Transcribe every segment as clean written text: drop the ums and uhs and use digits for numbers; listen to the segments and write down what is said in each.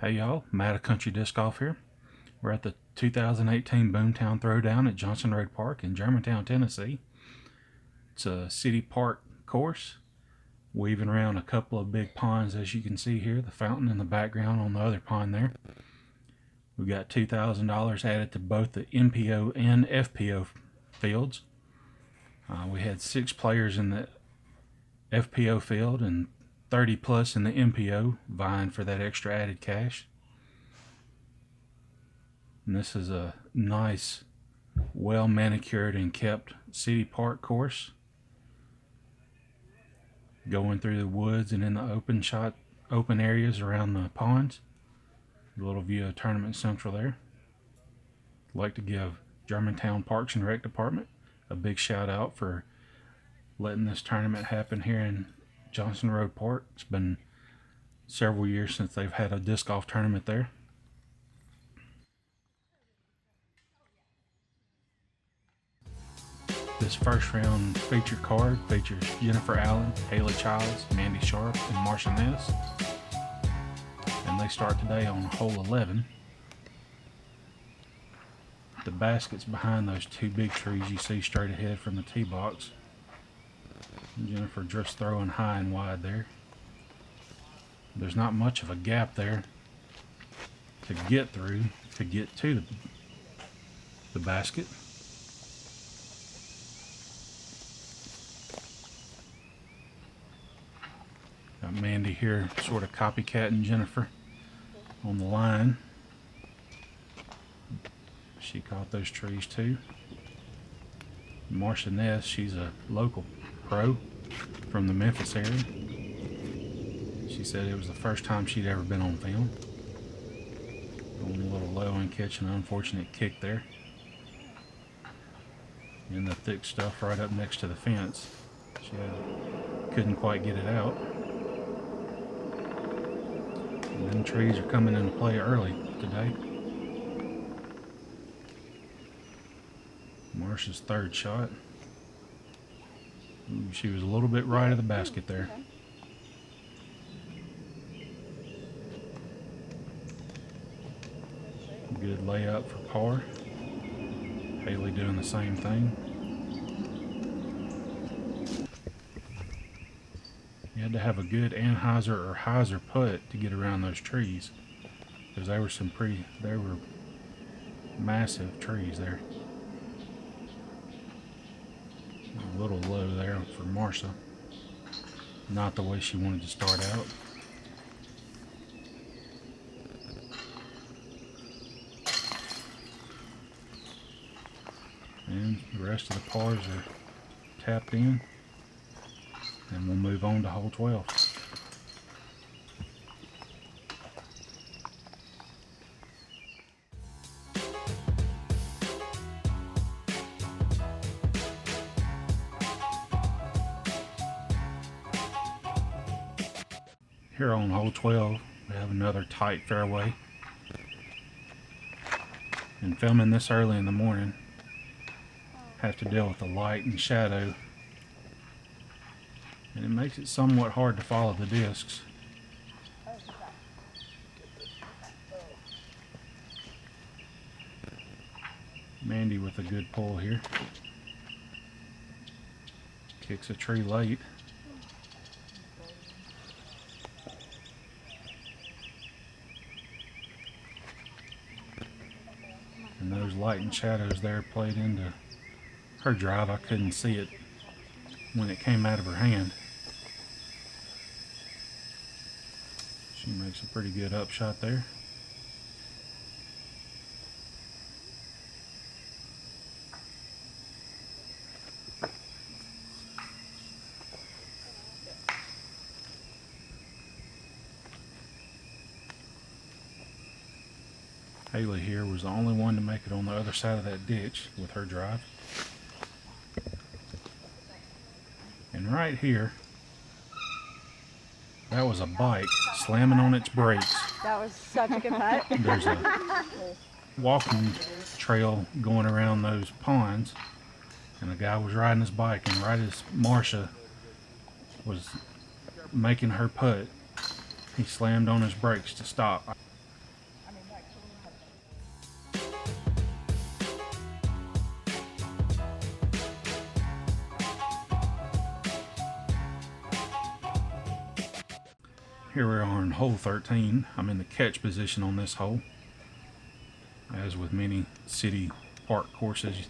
Hey y'all, Matt of Country Disc Golf here. We're at the 2018 Boomtown Throwdown at Johnson Road Park in Germantown, Tennessee. It's a city park course, weaving around a couple of big ponds as you can see here, the fountain in the background on the other pond there. We've got $2,000 added to both the MPO and FPO fields. We had 6 players in the FPO field and 30 plus in the MPO vying for that extra added cash. And this is a nice, well manicured and kept city park course, going through the woods and in the open areas around the ponds. A little view of Tournament Central there. I'd like to give Germantown Parks and Rec Department a big shout out for letting this tournament happen here in Johnson Road Park. It's been several years since they've had a disc golf tournament there. This first round feature card features Jennifer Allen, Haley Childs, Mandy Sharp, and Marsha Ness. And they start today on hole 11. The basket's behind those 2 big trees you see straight ahead from the tee box. Jennifer just throwing high and wide there. There's not much of a gap there to get through to get to the basket. Got Mandy here sort of copycatting Jennifer on the line. She caught those trees too. Marsha Ness, she's a local pro from the Memphis area. She said it was the first time she'd ever been on film. Going a little low and catching an unfortunate kick there. In the thick stuff right up next to the fence. She couldn't quite get it out. And them trees are coming into play early today. Marsha's third shot. Ooh, she was a little bit right of the basket there. Good layup for par. Haley doing the same thing. You had to have a good Anheuser or Heiser putt to get around those trees, because they were massive trees there. A little low there for Marsha. Not the way she wanted to start out. And the rest of the pars are tapped in. And we'll move on to hole 12. Here on hole 12, we have another tight fairway. And filming this early in the morning, have to deal with the light and shadow. And it makes it somewhat hard to follow the discs. Mandy with a good pull here. Kicks a tree late. And those light and shadows there played into her drive. I couldn't see it when it came out of her hand. She makes a pretty good upshot there. Haley here was the only one to make it on the other side of that ditch with her drive. And right here, that was a bike slamming on its brakes. That was such a good putt. There's a walking trail going around those ponds, and a guy was riding his bike, and right as Marsha was making her putt, he slammed on his brakes to stop. Here we are in hole 13. I'm in the catch position on this hole. As with many city park courses,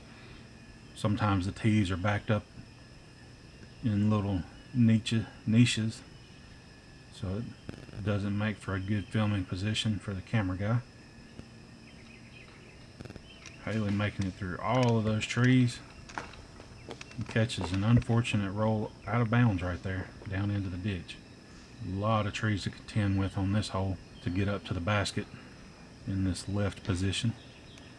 sometimes the tees are backed up in little niches, so it doesn't make for a good filming position for the camera guy. Haley making it through all of those trees and catches an unfortunate roll out of bounds right there down into the ditch. A lot of trees to contend with on this hole to get up to the basket in this left position.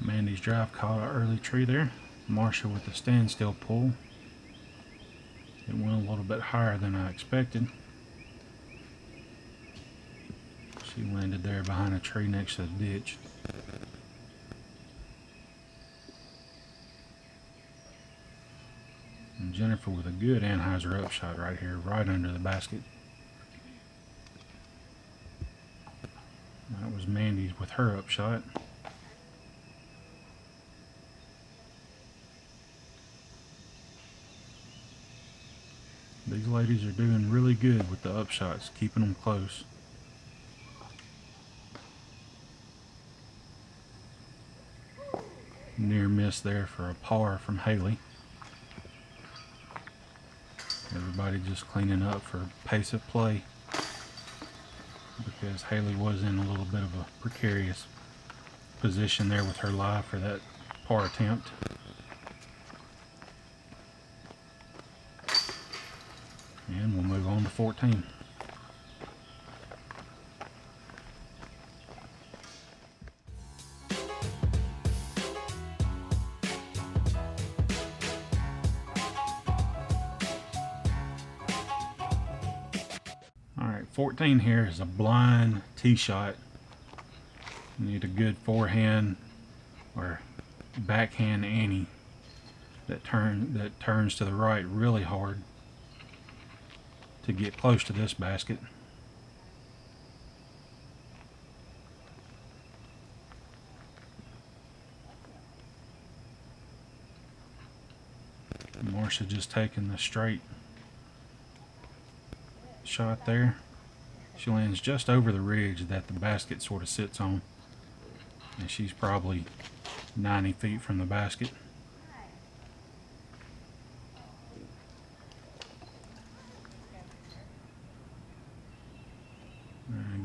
Mandy's drive caught an early tree there. Marsha with the standstill pull. It went a little bit higher than I expected. She landed there behind a tree next to the ditch. And Jennifer with a good Anheuser upshot right here, right under the basket. That was Mandy's with her upshot. These ladies are doing really good with the upshots, keeping them close. Near miss there for a par from Haley. Everybody just cleaning up for pace of play, because Haley was in a little bit of a precarious position there with her lie for that par attempt. And we'll move on to 14. Alright, 14 here is a blind tee shot. You need a good forehand or backhand Annie that turns to the right really hard to get close to this basket. Marsha just taking the straight shot there. She lands just over the ridge that the basket sort of sits on, and she's probably 90 feet from the basket.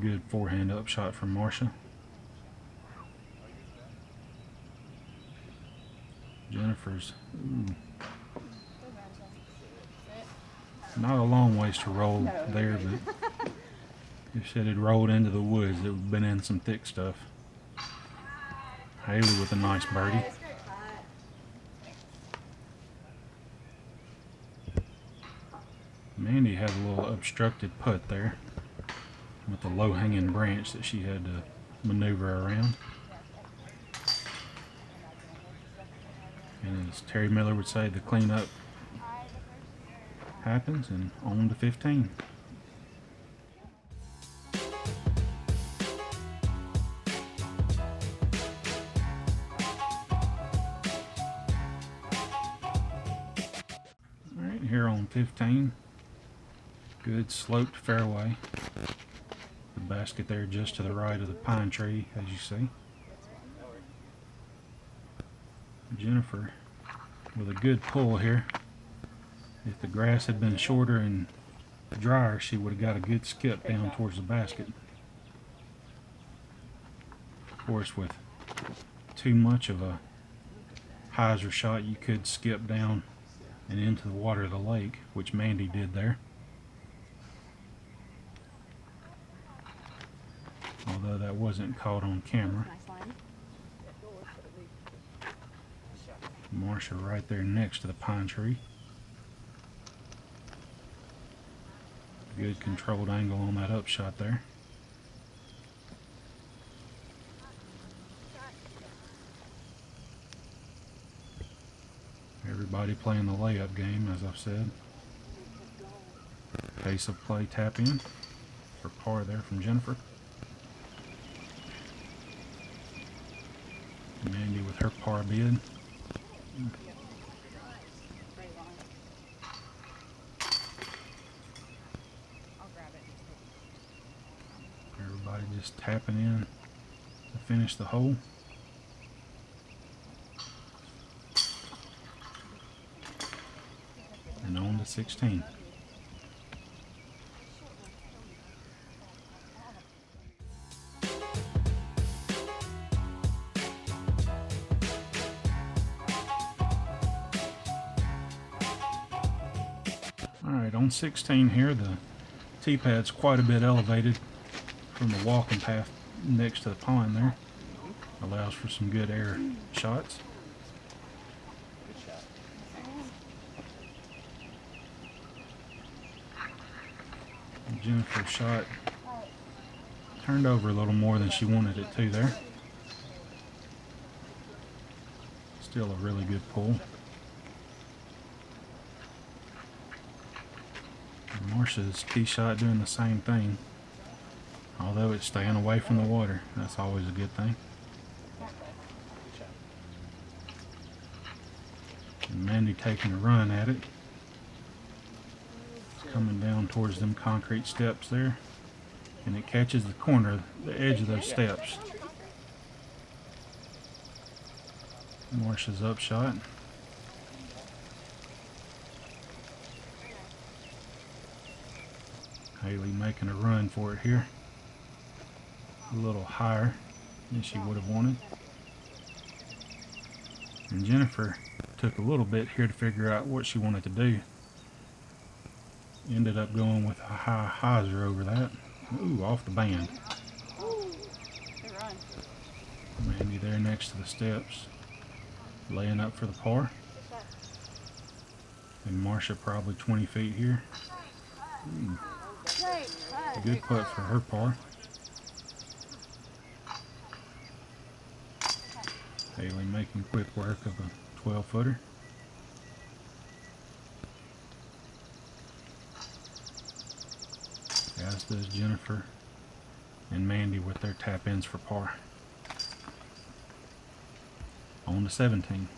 Good forehand upshot from Marsha. Jennifer's not a long ways to roll there, but if it had rolled into the woods, it would have been in some thick stuff. Haley with a nice birdie. Mandy had a little obstructed putt there with a low-hanging branch that she had to maneuver around. And as Terry Miller would say, the cleanup happens, and on to 15. Alright, here on 15, good sloped fairway. The basket there just to the right of the pine tree, as you see. Jennifer with a good pull here. If the grass had been shorter and drier, she would have got a good skip down towards the basket. Of course, with too much of a hyzer shot, you could skip down and into the water of the lake, which Mandy did there. Although that wasn't caught on camera. Marsha right there next to the pine tree. Good controlled angle on that upshot there. Everybody playing the layup game, as I've said. Pace of play tap in for par there from Jennifer. Mandy with her par bid. just tapping in to finish the hole. And on to 16. Alright, on 16 here, the tee pad's quite a bit elevated from the walking path next to the pond there. Allows for some good air shots. Jennifer's shot turned over a little more than she wanted it to there. Still a really good pull. And Marsha's tee shot doing the same thing. Although it's staying away from the water, that's always a good thing. And Mandy taking a run at it. It's coming down towards them concrete steps there. And it catches the corner, the edge of those steps. Marsha's up shot. Haley making a run for it here. A little higher than she would have wanted. And Jennifer took a little bit here to figure out what she wanted to do. Ended up going with a high hyzer over that. Ooh, off the band. Mandy there next to the steps, laying up for the par. And Marsha probably 20 feet here. A good putt for her par. Haley making quick work of a 12-footer. As does Jennifer and Mandy with their tap ins for par. On to 17.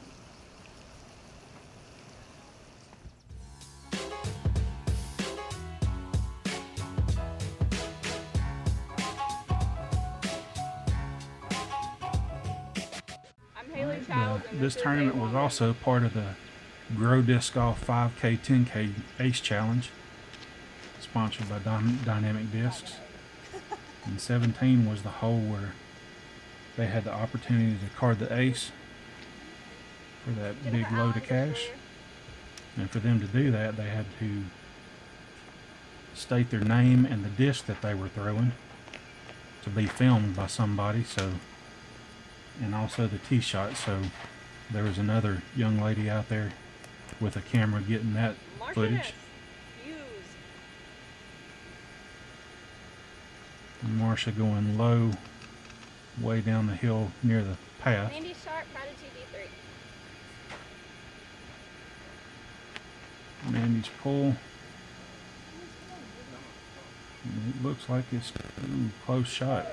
This tournament was also part of the Grow Disc Golf 5K 10K Ace Challenge, sponsored by Dynamic Discs. And 17 was the hole where they had the opportunity to card the ace for that big load of cash. And for them to do that, they had to state their name and the disc that they were throwing to be filmed by somebody. So, and also the tee shot. So there was another young lady out there with a camera getting that footage. And Marsha going low, way down the hill near the path. Mandy Sharp, Prodigy D3. Mandy's pull. And it looks like it's a close shot.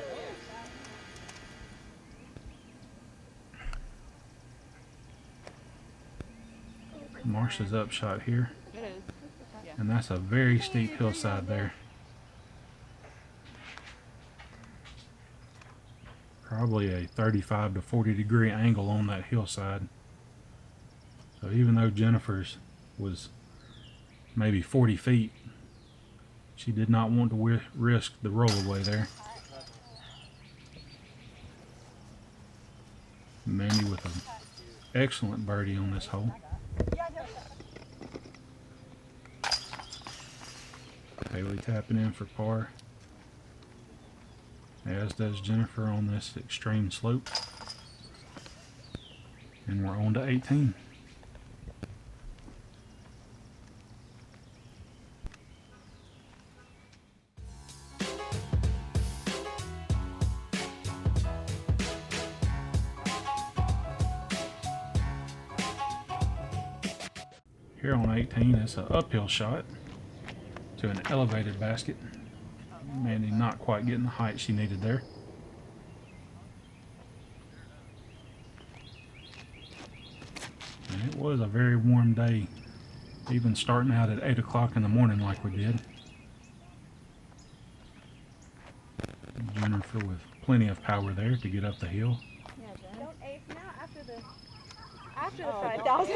Marsha's up shot here. And that's a very steep hillside there. Probably a 35 to 40 degree angle on that hillside. So even though Jennifer's was maybe 40 feet, she did not want to risk the rollaway there. Mandy with an excellent birdie on this hole. Haley tapping in for par, as does Jennifer on this extreme slope. And we're on to 18. Here on 18, it's an uphill shot to an elevated basket. Mandy not quite getting the height she needed there. And it was a very warm day, even starting out at 8 o'clock in the morning like we did. Jennifer with plenty of power there to get up the hill. Yeah, don't ace now after the 5,000.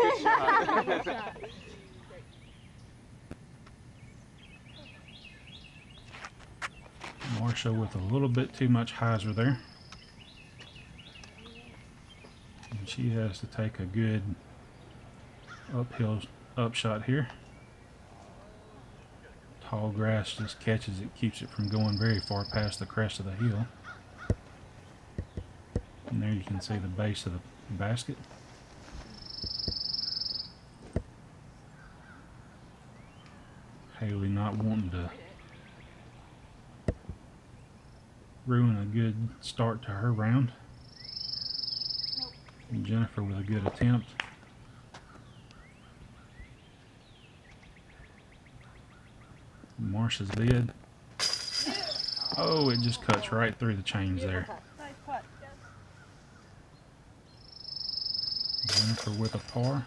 Marsha with a little bit too much hyzer there. And she has to take a good uphill upshot here. Tall grass just catches it, keeps it from going very far past the crest of the hill. And there you can see the base of the basket. Haley not wanting to ruin a good start to her round. And Jennifer with a good attempt. Marsha's bid. Oh, it just cuts right through the chains there. Nice putt. Jennifer with a par.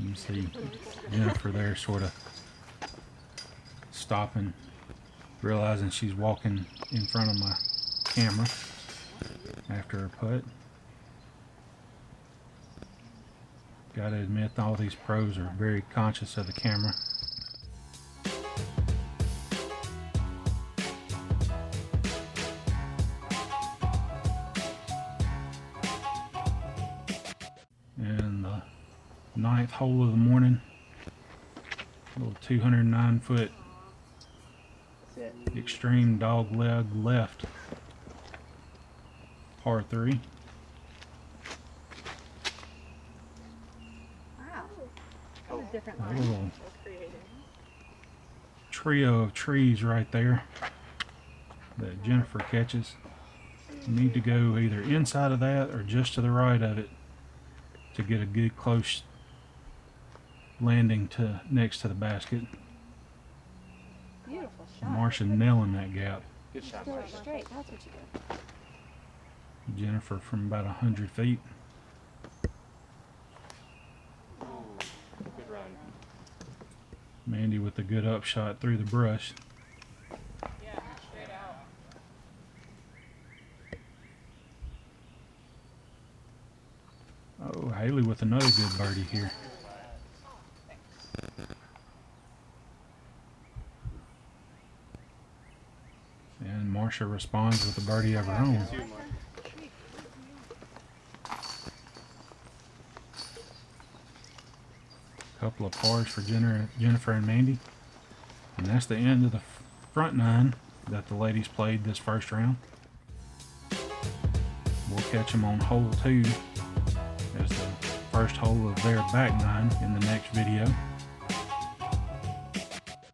You see Jennifer there sort of stopping, realizing she's walking in front of my camera after her putt. Gotta admit, all these pros are very conscious of the camera. And the 9th hole of the morning, little 209-foot extreme dog leg left par 3. Wow. That was a different A line. little trio of trees right there that Jennifer catches. You need to go either inside of that or just to the right of it to get a good close landing to next to the basket. Beautiful shot. Marsha nailing that gap. Good shot, Go Marsha. straight. That's what you do. Jennifer from about 100 feet. Good run. Mandy with a good upshot through the brush. Yeah, straight out. Oh, Haley with another good birdie here. And Marsha responds with a birdie of her own. Two, Marsha. Couple of pars for Jennifer and Mandy. And that's the end of the front 9 that the ladies played this first round. We'll catch them on hole 2 as the first hole of their back 9 in the next video.